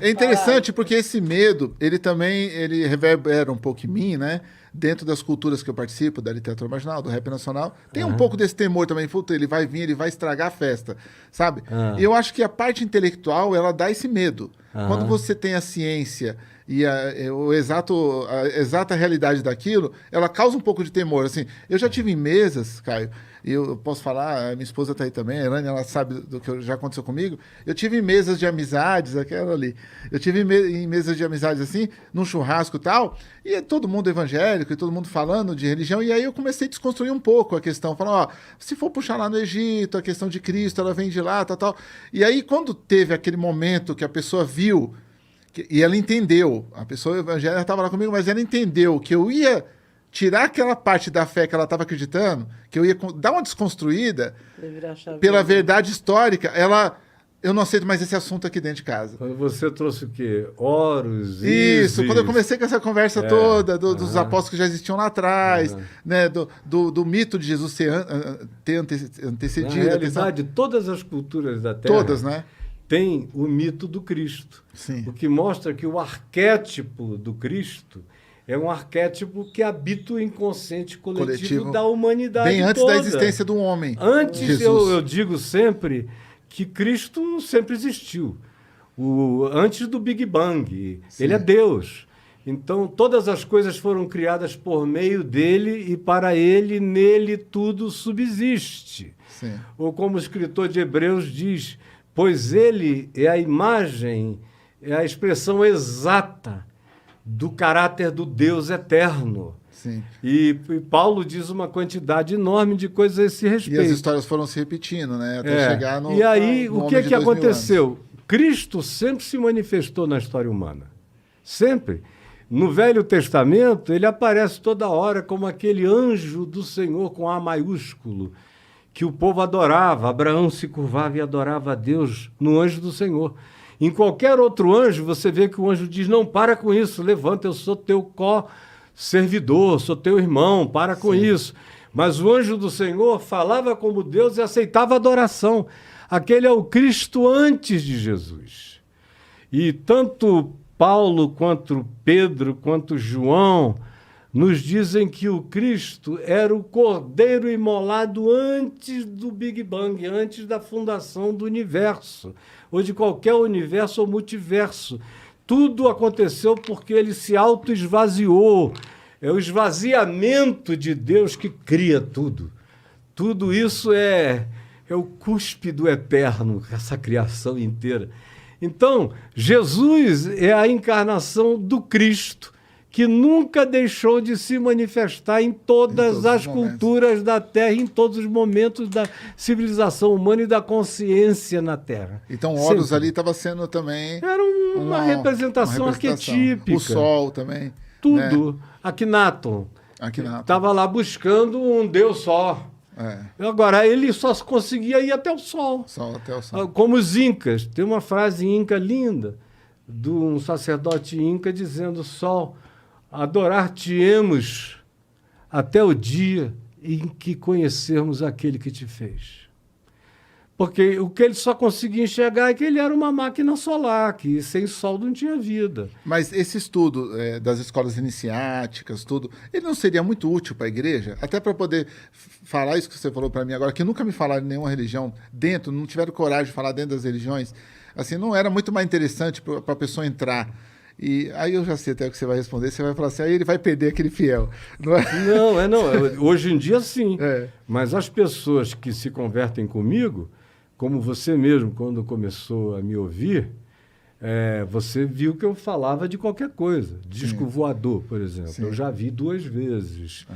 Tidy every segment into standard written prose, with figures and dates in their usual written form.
É interessante porque esse medo, ele reverbera um pouco em mim, né? Dentro das culturas que eu participo, da literatura marginal, do rap nacional, tem um pouco desse temor também. Puta, ele vai vir, ele vai estragar a festa, sabe? E eu acho que a parte intelectual, ela dá esse medo. Quando você tem a ciência e a exata realidade daquilo, ela causa um pouco de temor. Assim, eu já tive em mesas, Caio, e eu posso falar, a minha esposa está aí também, a Elane, ela sabe do que já aconteceu comigo. Eu tive em mesas de amizades, aquela ali. Eu tive em mesas de amizades assim, num churrasco e tal, e todo mundo evangélico, e todo mundo falando de religião, e aí eu comecei a desconstruir um pouco a questão, falando, ó, se for puxar lá no Egito, a questão de Cristo, ela vem de lá, tal, tal. E aí, quando teve aquele momento que a pessoa viu, e ela entendeu, a pessoa evangélica estava lá comigo, mas ela entendeu que eu ia tirar aquela parte da fé que ela estava acreditando, que eu ia dar uma desconstruída pela verdade histórica, eu não aceito mais esse assunto aqui dentro de casa. Quando você trouxe o quê? Horus, Isso, quando eu comecei com essa conversa toda, dos apóstolos que já existiam lá atrás, né, do mito de Jesus ter antecedido. Na realidade, todas as culturas da Terra... Todas, né? Tem o mito do Cristo. Sim. O que mostra que o arquétipo do Cristo é um arquétipo que habita o inconsciente coletivo da humanidade bem antes toda. da existência do homem. Antes, eu digo sempre que Cristo sempre existiu. Antes do Big Bang. Sim. Ele é Deus. Então, todas as coisas foram criadas por meio dele e para ele, nele, tudo subsiste. Sim. Ou como o escritor de Hebreus diz... Pois ele é a imagem, é a expressão exata do caráter do Deus eterno. Sim. E Paulo diz uma quantidade enorme de coisas a esse respeito. E as histórias foram se repetindo, né? Até chegar no. E aí, no o que aconteceu? Cristo sempre se manifestou na história humana. Sempre. No Velho Testamento, ele aparece toda hora como aquele anjo do Senhor com A maiúsculo, que o povo adorava. Abraão se curvava e adorava a Deus no anjo do Senhor. Em qualquer outro anjo, você vê que o anjo diz, não, para com isso, levanta, eu sou teu co-servidor, sou teu irmão, para com isso. Mas o anjo do Senhor falava como Deus e aceitava adoração. Aquele é o Cristo antes de Jesus. E tanto Paulo, quanto Pedro, quanto João... nos dizem que o Cristo era o cordeiro imolado antes do Big Bang, antes da fundação do universo, ou de qualquer universo ou multiverso. Tudo aconteceu porque ele se auto-esvaziou. É o esvaziamento de Deus que cria tudo. Tudo isso é o cuspe do eterno, essa criação inteira. Então, Jesus é a encarnação do Cristo, que nunca deixou de se manifestar em todas as culturas da Terra, em todos os momentos da civilização humana e da consciência na Terra. Então, Horus ali estava sendo também... Era uma representação arquetípica. O Sol também. Tudo. Né? Akhenaton. Estava lá buscando um Deus só. Agora, ele só conseguia ir até o Sol. Até o Sol. Como os Incas. Tem uma frase inca linda de um sacerdote inca dizendo, Sol... adorar-te-emos até o dia em que conhecermos aquele que te fez. Porque o que ele só conseguia enxergar é que ele era uma máquina solar, que sem sol não tinha vida. Mas esse estudo das escolas iniciáticas, tudo, ele não seria muito útil para a igreja? Até para poder falar isso que você falou para mim agora, que nunca me falaram de nenhuma religião dentro, não tiveram coragem de falar dentro das religiões. Assim, não era muito mais interessante para a pessoa entrar. E aí eu já sei até o que você vai responder, você vai falar assim, aí ele vai perder aquele fiel. Não é? Não. Hoje em dia, sim. Mas as pessoas que se convertem comigo, como você mesmo, quando começou a me ouvir, você viu que eu falava de qualquer coisa. Disco voador, por exemplo. Sim. Eu já vi 2 vezes.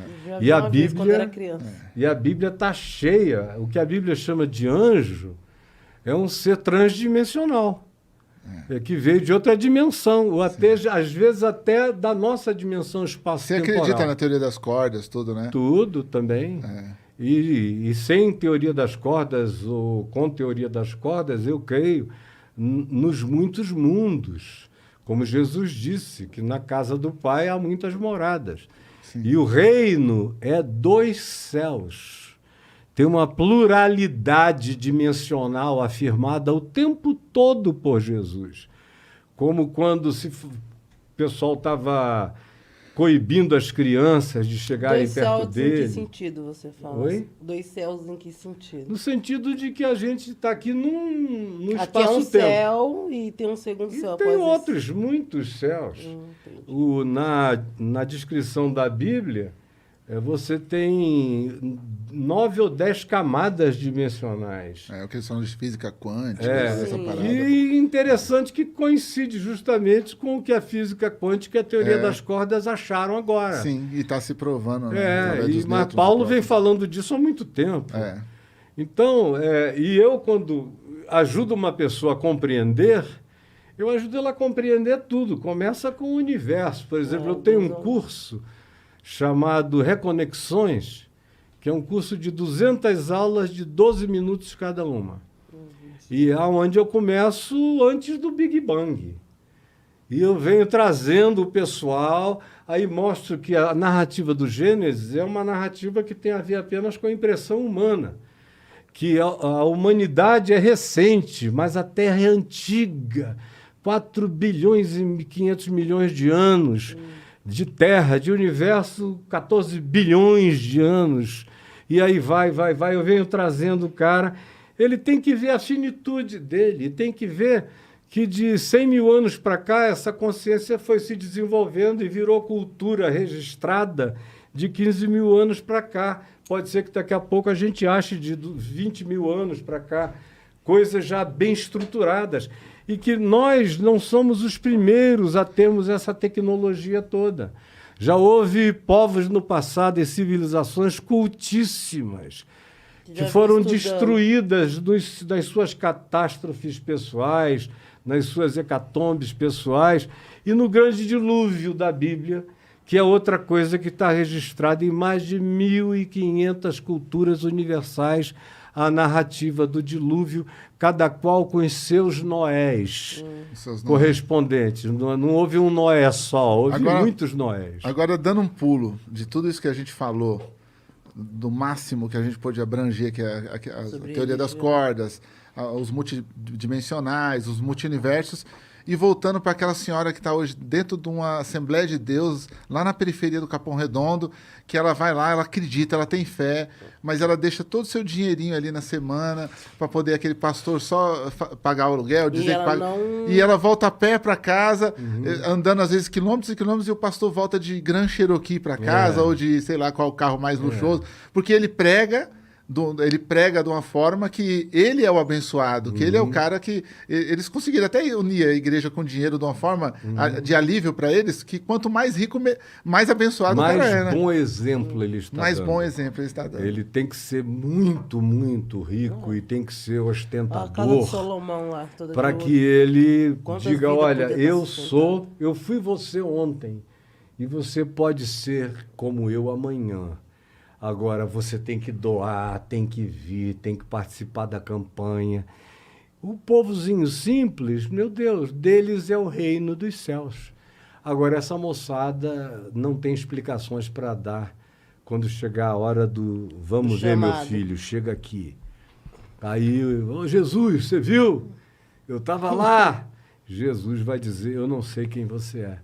E a Bíblia, quando era criança. E a Bíblia está cheia. O que a Bíblia chama de anjo é um ser transdimensional. Que veio de outra dimensão, ou até, às vezes até da nossa dimensão espaço-temporal. Você acredita na teoria das cordas, tudo, né? Tudo também. E sem teoria das cordas, ou com teoria das cordas, eu creio nos muitos mundos. Como Jesus disse, que na casa do Pai há muitas moradas. Sim. E o reino é 2 céus. Tem uma pluralidade dimensional afirmada o tempo todo por Jesus. como quando o pessoal estava coibindo as crianças de chegarem Dois perto céus dele. em que sentido você fala? Oi? Dois céus em que sentido? No sentido de que a gente está aqui num Aqui é um espaço-tempo. céu e tem um segundo E céu. tem após outros, muitos céus. entendi. Na descrição da Bíblia, você tem 9 ou 10 camadas dimensionais. É a questão de física quântica, É, toda essa sim. parada. e interessante que coincide justamente com o que a física quântica e a teoria das cordas acharam agora. Sim, e está se provando. Né, através dos Mas nêutrons Paulo e vem prótons. falando disso há muito tempo. É. Então, e eu, quando ajudo uma pessoa a compreender, eu ajudo ela a compreender tudo. Começa com o universo. Por exemplo, eu tenho um curso chamado Reconexões, que é um curso de 200 aulas de 12 minutos cada uma. E é onde eu começo antes do Big Bang. E eu venho trazendo o pessoal, aí mostro que a narrativa do Gênesis é uma narrativa que tem a ver apenas com a impressão humana. Que a humanidade é recente, mas a Terra é antiga. 4 bilhões e 500 milhões de anos de Terra, de universo, 14 bilhões de anos. E aí vai. Eu venho trazendo o cara. Ele tem que ver a finitude dele, tem que ver que de 100 mil anos para cá, essa consciência foi se desenvolvendo e virou cultura registrada de 15 mil anos para cá. Pode ser que daqui a pouco a gente ache de 20 mil anos para cá coisas já bem estruturadas. E que nós não somos os primeiros a termos essa tecnologia toda. Já houve povos no passado e civilizações cultíssimas que foram destruídas das suas catástrofes pessoais, nas suas hecatombes pessoais, e no grande dilúvio da Bíblia, que é outra coisa que está registrada em mais de 1.500 culturas universais, a narrativa do dilúvio, cada qual com os seus Noés correspondentes. Não houve um Noé só, houve muitos Noés. Agora, dando um pulo de tudo isso que a gente falou, do máximo que a gente pôde abranger, que é a teoria das cordas, os multidimensionais, os multiuniversos, e voltando para aquela senhora que está hoje dentro de uma Assembleia de Deus, lá na periferia do Capão Redondo, que ela vai lá, ela acredita, ela tem fé, mas ela deixa todo o seu dinheirinho ali na semana para poder aquele pastor só pagar o aluguel, dizer que paga. E ela volta a pé para casa, andando às vezes quilômetros e quilômetros, e o pastor volta de Grand Cherokee para casa, ou de sei lá qual carro mais luxuoso, porque ele prega de uma forma que ele é o abençoado, que ele é o cara que... Eles conseguiram até unir a igreja com dinheiro de uma forma de alívio para eles, que quanto mais rico, mais abençoado o cara é, né? Mais bom exemplo ele está Mais dando. bom exemplo ele está dando. Ele tem que ser muito, muito rico e tem que ser A casa de ostentador Salomão lá. para que ele Quantas diga, vidas olha, podia eu estar eu fui você ontem e você pode ser como eu amanhã. Agora, você tem que doar, tem que vir, tem que participar da campanha. O povozinho simples, meu Deus, deles é o reino dos céus. Agora, essa moçada não tem explicações para dar quando chegar a hora do vamos ver, meu filho, chega aqui. Aí, Jesus, você viu? Eu estava lá. Jesus vai dizer, eu não sei quem você é.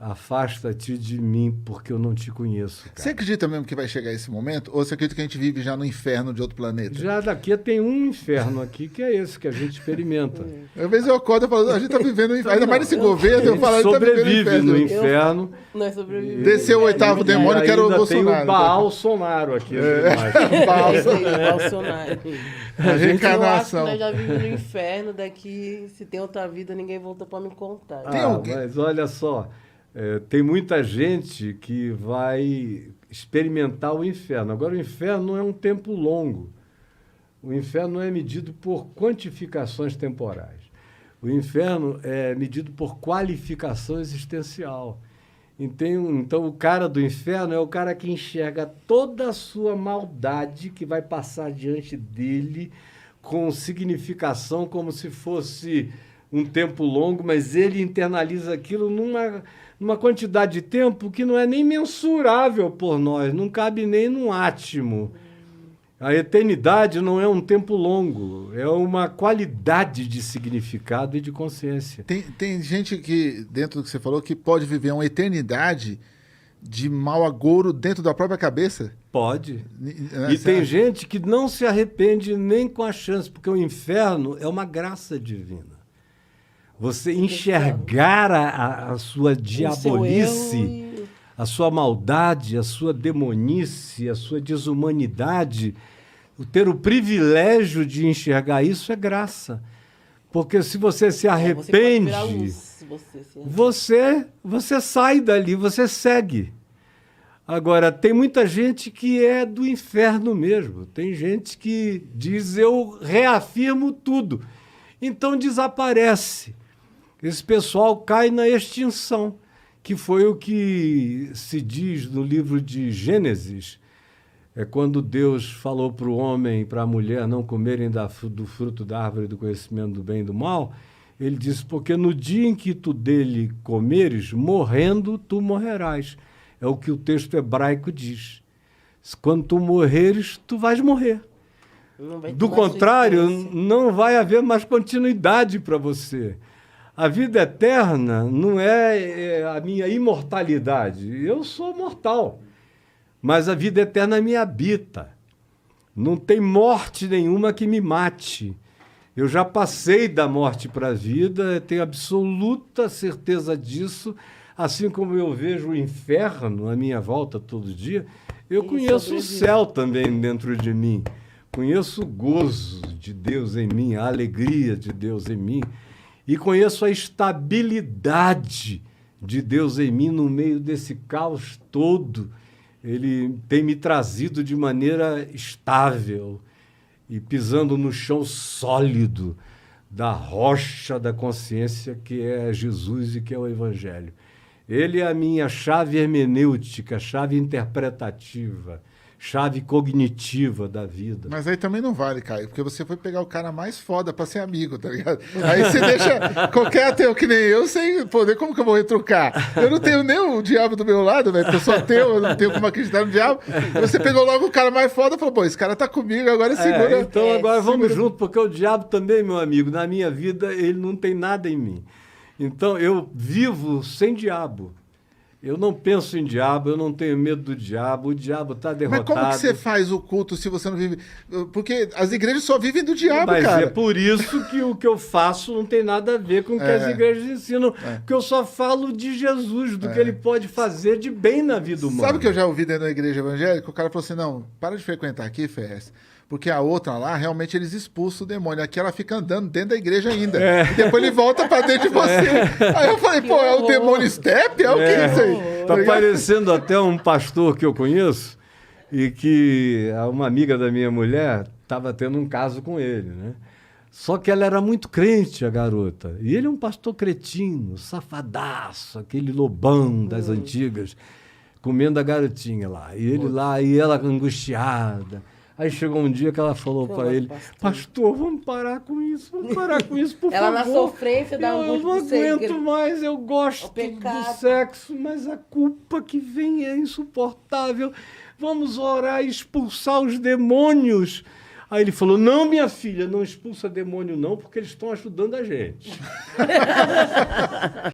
Afasta-te de mim, porque eu não te conheço, cara. Você acredita mesmo que vai chegar esse momento? Ou você acredita que a gente vive já no inferno de outro planeta? Já daqui tem um inferno aqui, que é esse que a gente experimenta. Às vezes eu acordo e falo, a gente tá vivendo no inferno. Ainda mais nesse governo, eu falo, a gente tá vivendo sobrevive no no inferno. inferno. Nós sobrevivemos. Desceu o oitavo demônio, que era o Bolsonaro. Tem o Bolsonaro aqui. Bolsonaro. A Eu acho que reencarnação. nós já vivemos no inferno, daqui, se tem outra vida, ninguém voltou para me contar. Tem alguém- Mas olha só, tem muita gente que vai experimentar o inferno. Agora, o inferno não é um tempo longo. O inferno não é medido por quantificações temporais. O inferno é medido por qualificação existencial. Então, o cara do inferno é o cara que enxerga toda a sua maldade que vai passar diante dele com significação como se fosse um tempo longo, mas ele internaliza aquilo numa quantidade de tempo que não é nem mensurável por nós, não cabe nem num átimo. A eternidade não é um tempo longo, é uma qualidade de significado e de consciência. Tem gente que, dentro do que você falou, que pode viver uma eternidade de mau agouro dentro da própria cabeça. Pode. E tem gente que não se arrepende nem com a chance, porque o inferno é uma graça divina. Você enxergar a sua diabolice, a sua maldade, a sua demonice, a sua desumanidade, ter o privilégio de enxergar isso é graça. Porque se você se arrepende, você sai dali, você segue. Agora, tem muita gente que é do inferno mesmo. Tem gente que diz, eu reafirmo tudo. Então desaparece. Esse pessoal cai na extinção, que foi o que se diz no livro de Gênesis. É quando Deus falou para o homem e para a mulher não comerem do fruto da árvore do conhecimento do bem e do mal. Ele disse, porque no dia em que tu dele comeres, morrendo, tu morrerás. É o que o texto hebraico diz. Quando tu morreres, tu vais morrer. Do contrário, não vai haver mais continuidade para você. A vida eterna não é a minha imortalidade. Eu sou mortal, mas a vida eterna me habita. Não tem morte nenhuma que me mate. Eu já passei da morte para a vida, tenho absoluta certeza disso. Assim como eu vejo o inferno à minha volta todo dia, eu conheço o céu também dentro de mim. Conheço o gozo de Deus em mim, a alegria de Deus em mim. E conheço a estabilidade de Deus em mim no meio desse caos todo. Ele tem me trazido de maneira estável e pisando no chão sólido da rocha da consciência que é Jesus e que é o Evangelho. Ele é a minha chave hermenêutica, chave interpretativa, chave cognitiva da vida. Mas aí também não vale, Caio, porque você foi pegar o cara mais foda pra ser amigo, tá ligado? Aí você deixa qualquer ateu que nem eu sem poder, como que eu vou retrucar? Eu não tenho nem o diabo do meu lado, velho, porque eu sou ateu, eu não tenho como acreditar no diabo. Você pegou logo o cara mais foda e falou, pô, esse cara tá comigo, agora segura. Então agora vamos junto, porque o diabo também, meu amigo, na minha vida, ele não tem nada em mim. Então eu vivo sem diabo. Eu não penso em diabo, eu não tenho medo do diabo, o diabo está derrotado. Mas como que você faz o culto se você não vive... Porque as igrejas só vivem do diabo, mas cara. É por isso que o que eu faço não tem nada a ver com o que as igrejas ensinam, porque eu só falo de Jesus, do que ele pode fazer de bem na vida humana. Sabe o que eu já ouvi dentro da igreja evangélica? O cara falou assim, não, para de frequentar aqui, Ferrez, porque a outra lá, realmente eles expulsam o demônio. Aqui ela fica andando dentro da igreja ainda. E depois ele volta pra dentro de você. Aí eu falei, pô, é o demônio step? É o que é isso aí? Tá parecendo até um pastor que eu conheço e que uma amiga da minha mulher estava tendo um caso com ele, né? Só que ela era muito crente, a garota. E ele é um pastor cretino, safadaço, aquele lobão das antigas, comendo a garotinha lá. E ele lá, e ela angustiada. Aí chegou um dia que ela falou para ele, pastor, vamos parar com isso, por favor. Ela na sofrência da angústia. Eu não aguento mais, eu gosto do sexo, mas a culpa que vem é insuportável. Vamos orar e expulsar os demônios. Aí ele falou, não, minha filha, não expulsa demônio não, porque eles estão ajudando a gente.